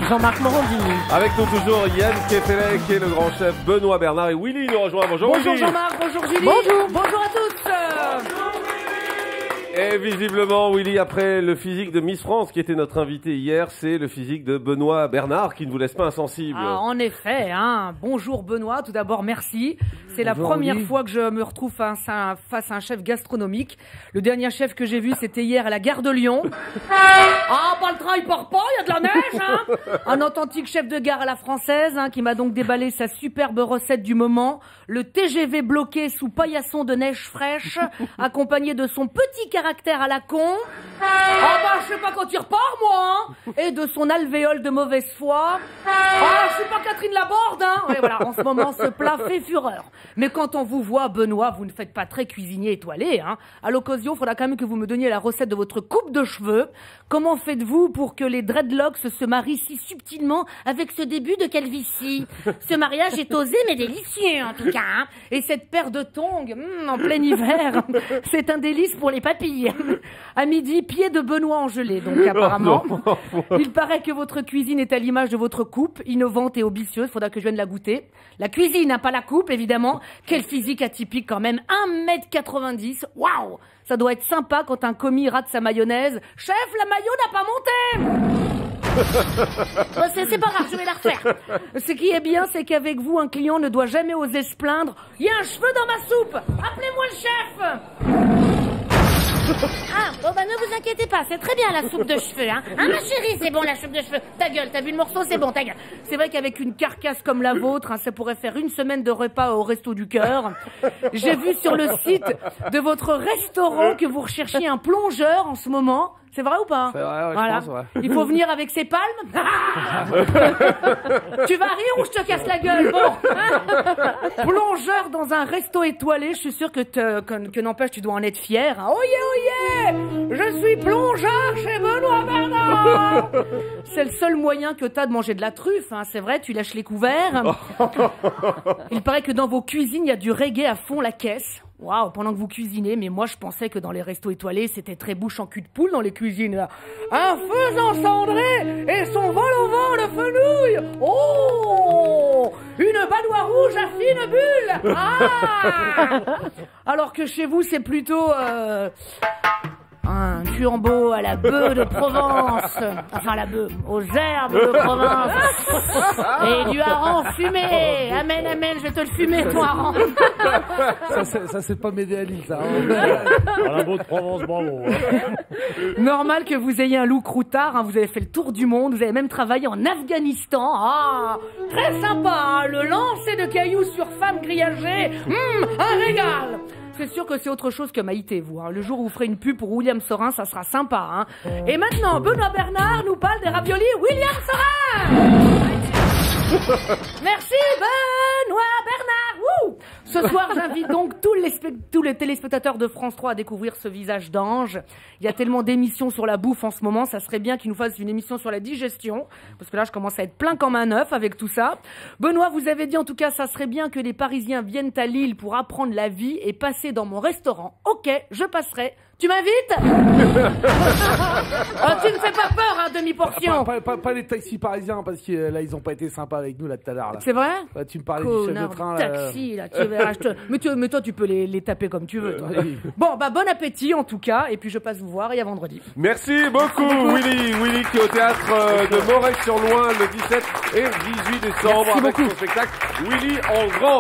Jean-Marc Morandini. Avec nous toujours Yann Kefelec et le grand chef Benoît Bernard et Willy nous rejoint. Bonjour Bonjour Willy. Jean-Marc, bonjour Julie. Bonjour à tous. Et visiblement Willy, après le physique de Miss France qui était notre invité hier, c'est le physique de Benoît Bernard qui ne vous laisse pas insensible. Ah, en effet, hein. Bonjour Benoît, tout d'abord merci. C'est la première fois que je me retrouve face à un chef gastronomique. Le dernier chef que j'ai vu, c'était hier à la gare de Lyon. Ah, bah le train il part pas, il y a de la neige, hein. Un authentique chef de gare à la française, hein, qui m'a donc déballé sa superbe recette du moment. Le TGV bloqué sous paillasson de neige fraîche, accompagné de son petit caractère à la con. Ah bah je sais pas quand il repart moi, hein. Et de son alvéole de mauvaise foi. Ah, je suis pas Catherine Laborde, hein. Ouais, voilà, en ce moment ce plat fait fureur. Mais quand on vous voit, Benoît, vous ne faites pas très cuisinier étoilé, hein. À l'occasion, il faudra quand même que vous me donniez la recette de votre coupe de cheveux. Comment faites-vous pour que les dreadlocks se marient si subtilement avec ce début de calvitie? Ce mariage est osé mais délicieux en tout cas, hein. Et cette paire de tongs, en plein hiver, c'est un délice pour les papilles. À midi, pied de Benoît en gelée, donc apparemment. Il paraît que votre cuisine est à l'image de votre coupe, innovante et ambitieuse. Faudra que je vienne la goûter. La cuisine, hein, pas la coupe, évidemment. Quel physique atypique quand même. 1m90. Waouh! Ça doit être sympa quand un commis rate sa mayonnaise. Chef, la mayo n'a pas monté! C'est pas grave, je vais la refaire. Ce qui est bien, c'est qu'avec vous, un client ne doit jamais oser se plaindre. Il y a un cheveu dans ma soupe! Appelez-moi le chef! Ah, bon bah ne vous inquiétez pas, c'est très bien la soupe de cheveux, hein. Ah ma chérie, c'est bon la soupe de cheveux. Ta gueule, t'as vu le morceau, c'est bon, ta gueule. C'est vrai qu'avec une carcasse comme la vôtre, hein, ça pourrait faire une semaine de repas au Resto du Cœur. J'ai vu sur le site de votre restaurant que vous recherchiez un plongeur en ce moment. C'est vrai ou pas? C'est vrai, ouais, voilà. je pense, ouais. Il faut venir avec ses palmes. Tu vas rire ou je te casse la gueule? Bon. Plongeur dans un resto étoilé, je suis sûr que n'empêche tu dois en être fier. Hein. Oh yeah, je suis plongeur chez Benoît Bernard. C'est le seul moyen que t'as de manger de la truffe. Hein. C'est vrai, tu lâches les couverts. Il paraît que dans vos cuisines, il y a du reggae à fond la caisse. Waouh, pendant que vous cuisinez, mais moi je pensais que dans les restos étoilés, c'était très bouche en cul de poule dans les cuisines. Là. Un faisan cendré et son vol au vent de fenouil. Oh, une badoie rouge à fine bulle. Ah, alors que chez vous, c'est plutôt un tuambeau à la bœuf de Provence. Enfin, la bœuf, aux herbes de Provence. Et du hareng fumé. Amen, amen, je vais te le fumer, ton hareng. Ça c'est pas m'aider à l'île, ça. La beau de Provence, bravo. Normal que vous ayez un look routard, hein, vous avez fait le tour du monde, vous avez même travaillé en Afghanistan. Ah, très sympa, hein, le lancer de cailloux sur femme grillagée. Un régal. C'est sûr que c'est autre chose que Maïté, vous. Hein. Le jour où vous ferez une pub pour William Sorin, ça sera sympa. Hein. Et maintenant, Benoît Bernard nous parle des raviolis William Sorin. Merci Benoît Bernard. Wouh. Ce soir, j'invite donc tous les téléspectateurs de France 3 à découvrir ce visage d'ange. Il y a tellement d'émissions sur la bouffe en ce moment, ça serait bien qu'il nous fasse une émission sur la digestion, parce que là, je commence à être plein comme un œuf avec tout ça. Benoît, vous avez dit en tout cas, ça serait bien que les Parisiens viennent à Lille pour apprendre la vie et passer dans mon restaurant. Ok, je passerai. Tu m'invites? Tu ne fais pas peur, hein, demi-portion. Pas les taxis parisiens, parce que là, ils ont pas été sympas avec nous, là, tout à l'heure. C'est vrai? Bah, tu me parlais du chef de train, là. Taxi, là, tu verras. Mais toi, tu peux les taper comme tu veux, toi. Oui. Bon, bah, bon appétit, en tout cas, et puis je passe vous voir, et à vendredi. Merci beaucoup Willy. Willy qui est au théâtre de Morez-sur-Loing le 17 et 18 décembre Merci avec beaucoup. son spectacle Willy en grand.